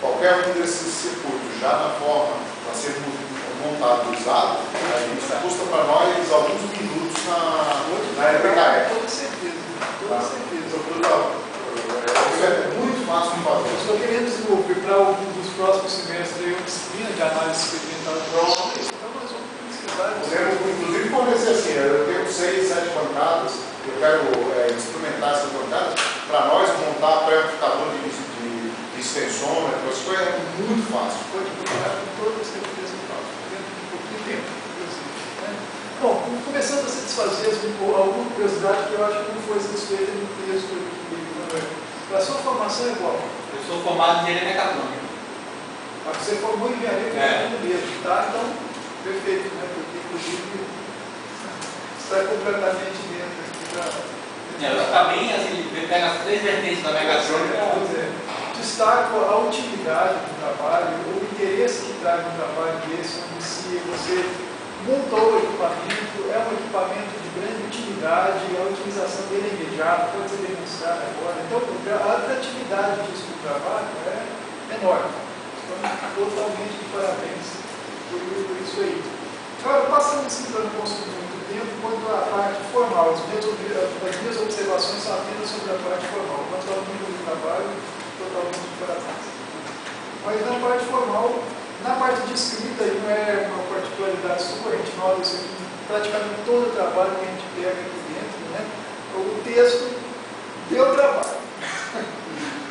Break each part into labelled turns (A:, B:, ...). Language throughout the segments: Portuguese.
A: qualquer um desses circuitos já na forma para ser montado e usado, isso custa para nós alguns minutos na RPKF.
B: Com certeza, com certeza.
A: Isso é muito fácil de fazer.
B: Eu estou querendo desenvolver para algum dos próximos semestres uma disciplina de análise experimental de projetos. Então nós vamos precisar.
A: Podemos, inclusive, convencer assim, eu tenho 6, 7 bancadas, eu quero instrumentar essas bancadas, para nós montar pré-amplificador de extensômetro, as coisas é muito fácil.
B: Pode procurar com toda certeza fácil, dentro de pouquinho tempo, inclusive. Né? Bom, começando a satisfazer alguma curiosidade que eu acho que não foi satisfeita no texto aqui. A sua formação é qual?
C: Eu sou formado em engenharia mecatrônica.
B: Você formou em engenharia mecatrônica mesmo, tá? Então, perfeito, né? Porque, inclusive, está completamente dentro aqui da...
C: Está bem, assim, pega as 3 vertentes da mecatrônica.
B: Destaco a utilidade do trabalho, o interesse que traz um trabalho desse, onde se você montou o equipamento, é um equipamento de grande utilidade, a utilização dele é imediata, pode ser demonstrada agora. Então, a atratividade disso do trabalho é enorme. Então, totalmente de parabéns por isso aí. Agora, passando assim para não consumir muito tempo, quanto à parte formal, as minhas observações são apenas sobre a parte formal. Quanto ao nível do trabalho, totalmente de parabéns. Mas na parte formal, na parte de escrita, aí não é uma particularidade sua, a gente nota isso aqui, praticamente todo o trabalho que a gente pega aqui dentro, né? O texto deu trabalho.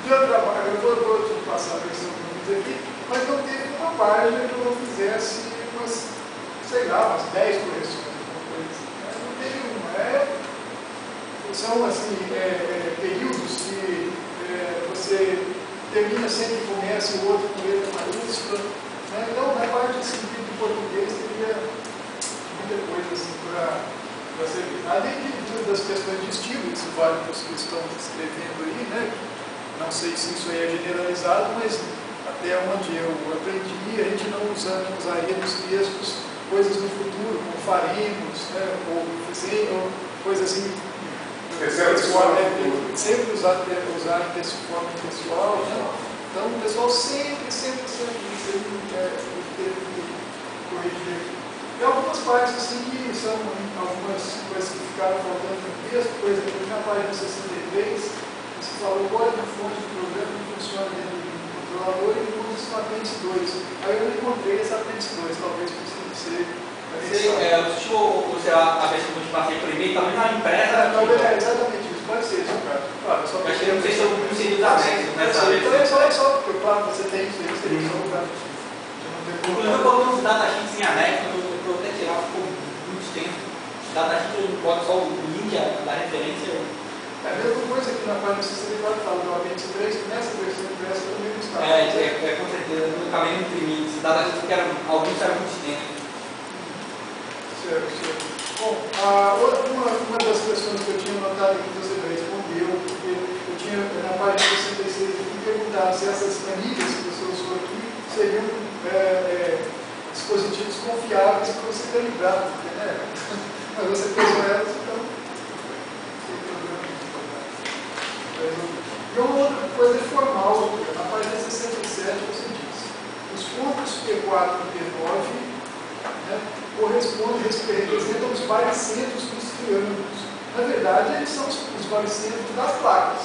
B: Deu trabalho, eu vou te passar a versão que eu fiz aqui, mas não teve uma página que eu não fizesse umas, sei lá, umas 10 correções, alguma coisa assim. Não teve uma. São assim, períodos que você termina sempre e começa o outro com letra maiúscula. Né? Então, na parte de escrita em português, teria muita coisa assim para ser vista. Além das questões de estilo, que se vale para os que estão escrevendo aí, né? Não sei se isso aí é generalizado, mas até onde eu aprendi, a gente não usaria nos textos coisas do futuro, como faremos, né? Ou coisas assim. Pessoal, sempre usar forma pessoal, né? Então o pessoal sempre teve que corrigir. E algumas partes assim que são algumas coisas que ficaram faltando no texto, por exemplo, na página 63, você falou qual é a fonte do programa que funciona dentro do controlador e usa esse apêndice 2. Aí eu não encontrei esse apêndice 2, talvez precise ser.
C: Deixa eu usar a versão que eu te passei por e-mail, talvez na impressa.
B: Exatamente isso, pode ser isso, cara. Claro, só
C: acho que eu não sei se eu consegui usar anexo nessa
B: versão. Então é só, porque claro, você tem isso aí, você tem só para.
C: Inclusive, eu coloquei uns datasheets em anexo, eu até tirar, ficou muito tempo. Datasheet eu bota só o link da referência.
B: É a mesma coisa que na página 64 fala do apêndice 3, que nessa versão impressa também não está.
C: Com certeza, eu acabei não imprimindo. Esse datasheet que alguns eram muito tempo.
B: Certo. Bom, uma das questões que eu tinha notado aqui que você respondeu, porque eu tinha na página 66 aqui perguntado se essas planilhas que você usou aqui seriam dispositivos confiáveis para você calibrar, porque, né? Mas você pegou elas, então sem problema. E uma outra coisa formal, na página 67 você diz: os pontos P4 e P9, né, representam os baricentros dos triângulos. Na verdade, eles são os baricentros das placas.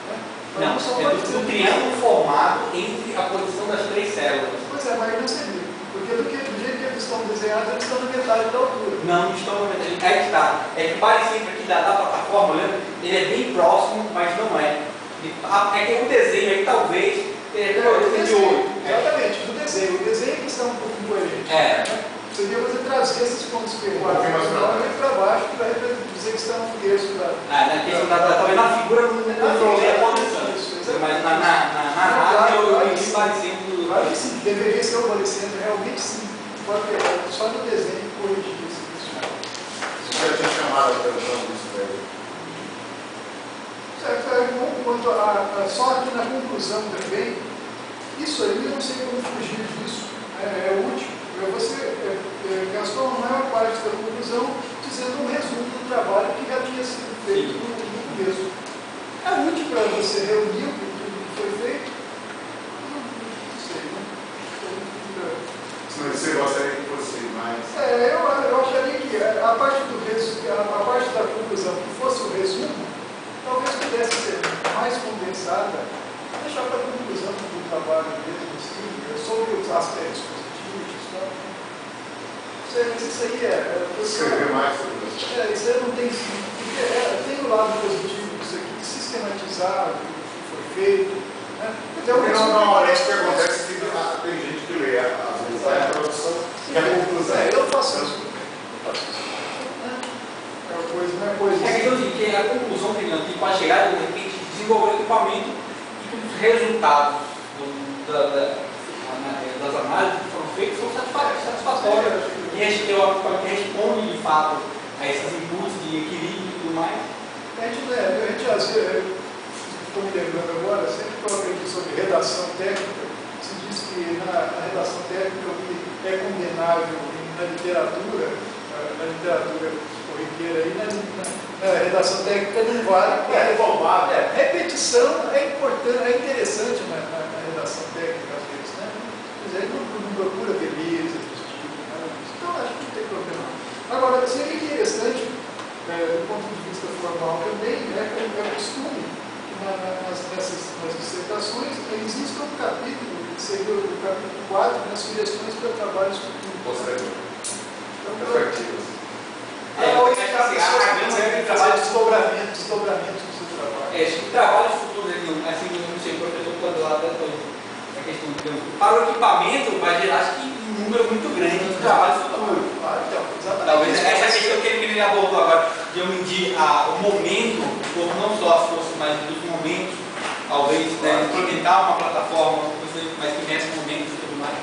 B: Né?
C: Não, é do triângulo formado entre a posição das 3 células.
B: Pois é, mas não seria. Porque do jeito que eles estão desenhados, eles estão na metade da altura.
C: Não estão na metade. Aí que está. É que o baricentro aqui da plataforma, lembra? Ele é bem próximo, mas não é. É que o desenho aí talvez tenha de olho.
B: Exatamente, do desenho. O desenho é que está um pouco incoerente. Né? Seria você trazer esses pontos P4 para baixo, que vai dizer que estão no terço da.
C: Talvez na figura não controlei a posição. Mas na rádio eu vi baricentro.
B: Claro que sim, deveria ser o baricentro, realmente sim. Pode pegar só no desenho e corrigir isso.
A: Você já tinha chamado a atenção disso daí?
B: Certo, quanto só aqui na conclusão também, isso aí eu não sei como fugir disso, é útil. Você gastou a maior parte da conclusão dizendo um resumo do trabalho que já tinha sido feito no começo. É útil para você reunir tudo que foi feito?
A: Mas você gostaria que fosse mais?
B: Eu acharia que a parte da conclusão que fosse o resumo, talvez pudesse ser mais condensada, deixar para a conclusão do trabalho mesmo, assim, sobre os aspectos positivos. Tá? Mas isso aí
A: Escrever mais sobre isso.
B: Isso aí não tem fim. Tem o lado positivo disso aqui, sistematizar o que foi feito. Né?
A: Não, isso que acontece é que tem gente que lê, às vezes a introdução e a conclusão.
B: Eu faço isso. É uma coisa, não é coisa.
C: É questão de que a conclusão que pode chegar, de repente, desenvolver o equipamento e que os resultados das análises que foram feitas são satisfatórios. E a gente tem o equipamento que responde de fato a esses inputs de equilíbrio e tudo mais.
B: A gente às vezes, estou me lembrando agora, sempre que eu aprendi sobre redação técnica, se diz que na redação técnica o que é condenável na literatura corriqueira aí, na redação técnica não vale. Repetição é importante, é interessante na redação técnica às vezes, né? Mas aí não procura beleza, então acho que não tem problema. Agora, seria interessante, do ponto de vista formal também, é costume nas dissertações, existe um capítulo, que seria o capítulo 4, nas sugestões para trabalhos futuros.
A: Posterior.
B: Então,
C: Desdobramentos
B: do seu trabalho.
C: O trabalho futuro, assim, não sei, o professor quando lá a questão de para o equipamento vai gerar, acho que, um número muito grande de trabalho futuro.
B: Exatamente.
C: Talvez essa questão que ele abordou agora, de eu medir o momento, não só as forças, mas os momentos, talvez, implementar uma plataforma, mas que meça momentos e tudo mais.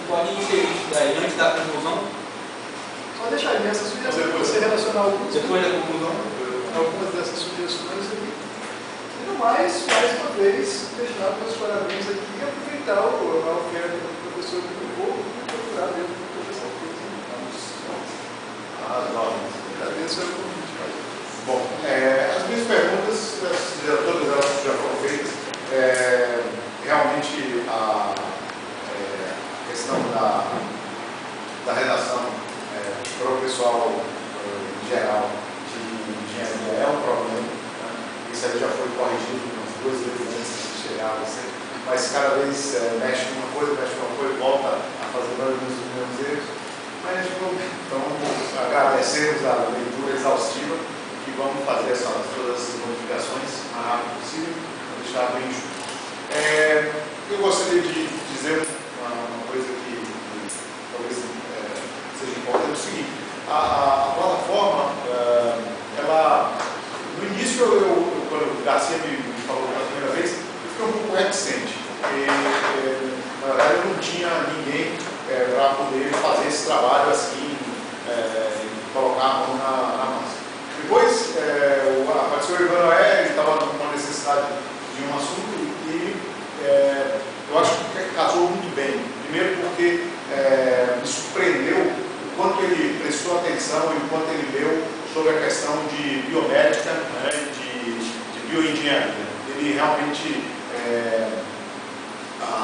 C: Pode inserir isso daí antes da conclusão.
B: Só deixar essas sugestões, você relacionar alguns.
C: Depois da conclusão.
B: Algumas dessas sugestões aqui. E no mais uma vez, deixar meus parabéns aqui e aproveitar a oferta do professor do Vou procurar dentro do professor que agradeço o convite.
A: Bom, as minhas perguntas, todas elas já foram feitas. Realmente a questão da redação para o pessoal em geral de engenharia é um problema. Né? Isso aí já foi corrigido umas 2 vezes antes de chegar a você. Mas cada vez mexe uma coisa, volta a fazer os mesmos erros. Mas então, agradecemos a leitura exaustiva e vamos fazer todas essas modificações o mais rápido possível, para deixar bem junto. Eu gostaria de dizer uma coisa que talvez seja importante, é o seguinte: a plataforma, no início, quando o Garcia me falou pela primeira vez, eu fiquei um pouco reticente, porque na verdade eu não tinha ninguém para poder fazer esse trabalho assim, colocar a mão na massa. Depois, apareceu o Ivan Noé, ele estava com uma necessidade de um assunto e eu acho que casou muito bem. Primeiro porque me surpreendeu o quanto ele prestou atenção e o quanto ele leu sobre a questão de biomédica, né, de bioengenharia. Ele realmente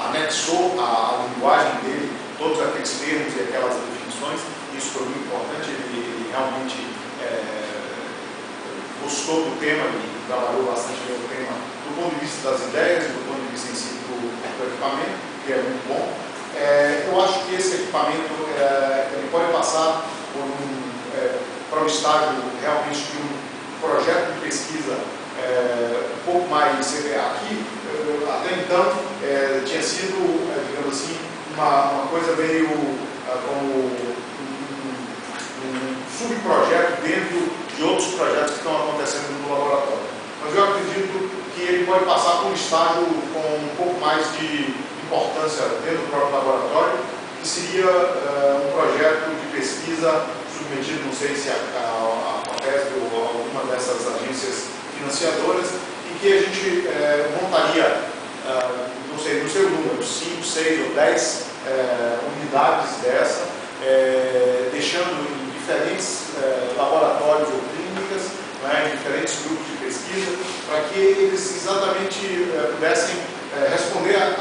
A: anexou a linguagem dele, todos aqueles termos e aquelas definições. Isso foi muito importante. Ele realmente gostou do tema e trabalhou bastante bem o tema do ponto de vista das ideias, do ponto de vista em si do equipamento, que é muito bom. Eu acho que esse equipamento ele pode passar para um estágio realmente de um projeto de pesquisa um pouco mais. Aqui, até então, tinha sido, digamos assim, uma coisa meio como um subprojeto dentro de outros projetos que estão acontecendo no laboratório. Mas eu acredito que ele pode passar por um estágio com um pouco mais de importância dentro do próprio laboratório, que seria um projeto de pesquisa submetido, não sei se a FAPESP ou alguma dessas agências financiadoras, e que a gente montaria, não sei o número, 5, 6 ou 10 unidades dessa, deixando em diferentes laboratórios ou clínicas, né, em diferentes grupos de pesquisa, para que eles exatamente pudessem responder a